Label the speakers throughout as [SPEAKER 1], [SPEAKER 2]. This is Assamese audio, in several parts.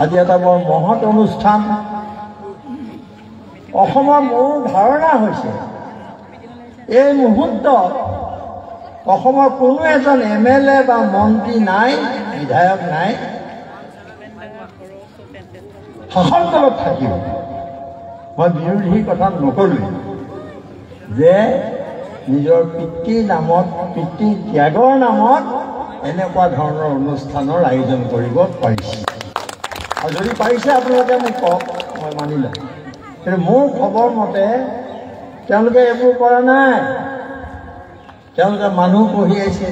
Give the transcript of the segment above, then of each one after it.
[SPEAKER 1] আজি এটা বৰ মহৎ অনুষ্ঠান। অসমৰ মোৰ ধাৰণা হৈছে এই মুহূৰ্তত অসমৰ কোনো এজন MLA বা মন্ত্ৰী নাই, বিধায়ক নাই, শাসন দলত থাকিব। মই বিৰোধী কথা নকৰোঁ যে নিজৰ পিতৃৰ নামত, পিতৃ ত্যাগৰ নামত এনেকুৱা ধৰণৰ অনুষ্ঠানৰ আয়োজন কৰিব পাৰিছে, আৰু যদি পাৰিছে আপোনালোকে মোক কওক, মই মানি লম। কিন্তু মোৰ খবৰ মতে তেওঁলোকে এইবোৰ কৰা নাই। তেওঁলোকে মানুহ পঢ়িয়াইছে,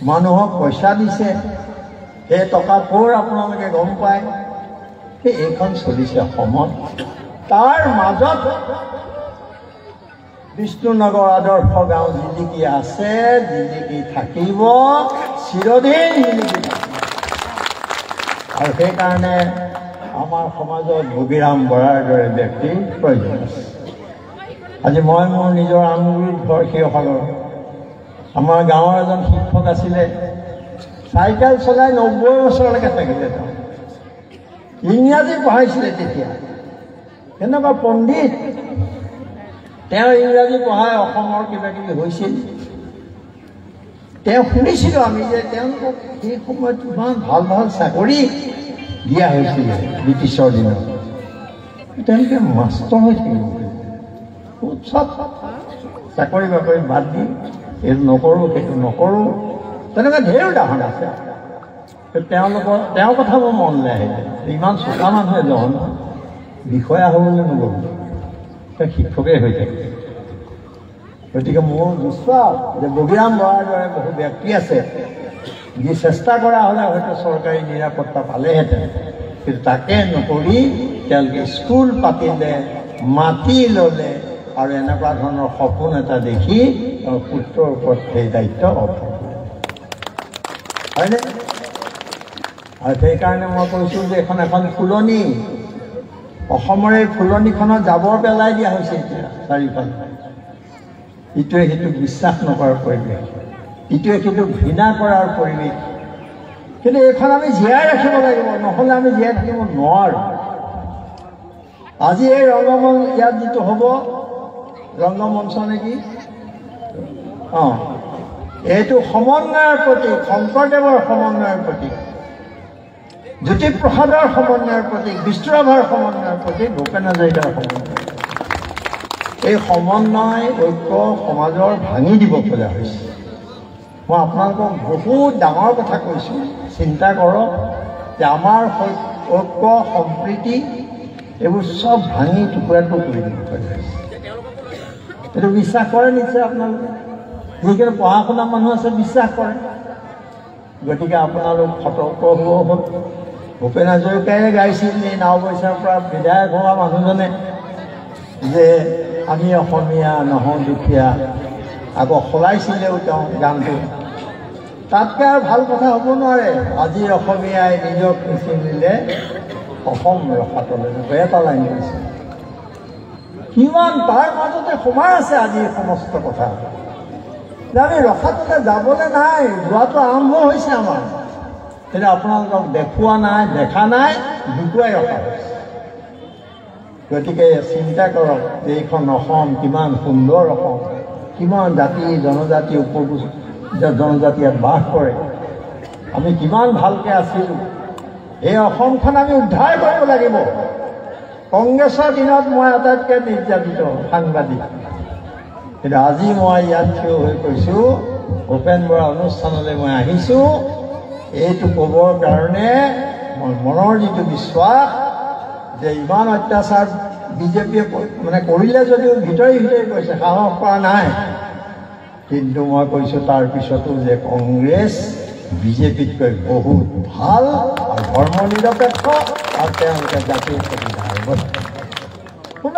[SPEAKER 1] মানুহক পইচা দিছে, সেই টকা ক'ৰ আপোনালোকে গম পায়। সেই এইখন চলিছে অসমত। তাৰ মাজত বিষ্ণুনগৰ আদৰ্শ গাঁও জিলিকি আছে, জিলিকি থাকিব, চিৰদিন জিলিকি থাকিব। আৰু সেইকাৰণে আমাৰ সমাজত বগীৰাম বৰাৰ দৰে ব্যক্তিৰ প্ৰয়োজন আছে। আজি মই মোৰ নিজৰ আঙুলিত ঘৰ সেইসকলৰ, আমাৰ গাঁৱৰ এজন শিক্ষক আছিলে, চাইকেল চলাই 90 বছৰলৈকে থাকিলে। তেওঁ ইংৰাজী পঢ়াইছিলে তেতিয়া, তেনেকুৱা পণ্ডিত। তেওঁ ইংৰাজী পঢ়াই অসমৰ কিবা কিবি হৈছিল। তেওঁ শুনিছিলোঁ আমি যে তেওঁলোকক সেই সময়ত ইমান ভাল ভাল চাকৰি দিয়া হৈছিলে ব্ৰিটিছৰ দিনত। তেওঁলোকে মাষ্টৰ হৈ থাকিব, চব চাকৰি বাকৰি বাদ দি এইটো নকৰোঁ, সেইটো নকৰোঁ, তেনেকুৱা ঢেৰ উদাহৰণ আছে। তেওঁৰ কথা মোৰ মনলৈ আহিলে, ইমান চোকা মানুহ এজন বিষয়া হ'বলৈ নগ'ল, তেওঁ শিক্ষকেই হৈ থাকে। গতিকে মোৰ বিশ্বাস যে বগীৰাম বৰাৰ দৰে বহু ব্যক্তি আছে, যি চেষ্টা কৰা হ'লে হয়তো চৰকাৰী নিৰাপত্তা পালেহেঁতেন, কিন্তু তাকে নকৰি তেওঁলোকে স্কুল পাতিলে, মাটি ল'লে, আৰু এনেকুৱা ধৰণৰ সপোন এটা দেখি তেওঁৰ পুত্ৰৰ ওপৰত সেই দায়িত্ব অৰ্পণ কৰে, হয়নে? আৰু সেইকাৰণে মই কৈছোঁ যে এখন ফুলনি, অসমৰ এই ফুলনিখনত জাবৰ পেলাই দিয়া হৈছে এতিয়া চাৰিওফালে। ইটোৱে সিটোক বিশ্বাস নকৰাৰ পৰিৱেশ, ইটোৱে সিটোক ঘৃণা কৰাৰ পৰিৱেশ। কিন্তু এইখন আমি জীয়াই ৰাখিব লাগিব, নহ'লে আমি জীয়াই থাকিব নোৱাৰোঁ। আজি এই ৰংগমঞ্চ, ইয়াত যিটো হ'ব ৰংগমঞ্চ নেকি, এইটো সমন্বয়ৰ প্ৰতীক, শংকৰদেৱৰ সমন্বয়ৰ প্ৰতীক, জ্যোতিপ্ৰসাদৰ সমন্বয়ৰ প্ৰতীক, বিষ্ণুৰাভাৰ সমন্বয়ৰ প্ৰতীক, ভূপেন হাজৰিকাৰ সমন্বয়। এই সমন্বয় ঐক্য সমাজৰ ভাঙি দিব খোজা হৈছে। মই আপোনালোকক বহুত ডাঙৰ কথা কৈছোঁ, চিন্তা কৰক যে আমাৰ ঐক্য সম্প্ৰীতি এইবোৰ চব ভাঙি টুকুৰা টুকুৰি দিব খোজা হৈছে। এইটো বিশ্বাস কৰে নিশ্চয় আপোনালোকে, যিখিনি পঢ়া শুনা মানুহ আছে বিশ্বাস কৰে। গতিকে আপোনালোক সতৰ্ক হ'ব হ'ল। ভূপেন হাজৰিকাই গাইছিল এই নাওবৈচাৰ পৰা বিধায়ক হোৱা মানুহজনে যে আমি অসমীয়া নহওঁ দুখীয়া, আকৌ সলাইছিলেও তেওঁ গানটো। তাতকৈ আৰু ভাল কথা হ'ব নোৱাৰে। আজি অসমীয়াই নিজক নিচিনিলে অসম ৰসাতলে এটা লাইন দিছে। কিমান তাৰ মাজতে সোমাই আছে আজি সমস্ত কথা যে আমি ৰসাতলে যাবলৈ নাই, যোৱাটো আৰম্ভ হৈছে আমাৰ, কিন্তু আপোনালোকক দেখুওৱা নাই, দেখা নাই, লুকুৱাই ৰখা হৈছে। গতিকে চিন্তা কৰক যে এইখন অসম কিমান সুন্দৰ অসম, কিমান জাতি জনজাতি জনজাতি ইয়াত বাস কৰে, আমি কিমান ভালকৈ আছিলোঁ। এই অসমখন আমি উদ্ধাৰ কৰিব লাগিব। কংগ্ৰেছৰ দিনত মই আটাইতকৈ নিৰ্যাতিত সাংবাদিক, কিন্তু আজি মই ইয়াত থিয় হৈ কৈছোঁ, ভূপেন বৰা অনুষ্ঠানলৈ মই আহিছোঁ এইটো ক'বৰ কাৰণে। মই মনৰ যিটো বিশ্বাস যে ইমান অত্যাচাৰ বিজেপিয়ে মানে কৰিলে যদিও ভিতৰি ভিতৰি কৈছে, সাহস কৰা নাই, কিন্তু মই কৈছোঁ তাৰপিছতো যে কংগ্ৰেছ বিজেপিতকৈ বহুত ভাল আৰু ধৰ্ম নিৰপেক্ষ, আৰু তেওঁলোকে জাতিৰ প্ৰতি দায়বদ্ধ।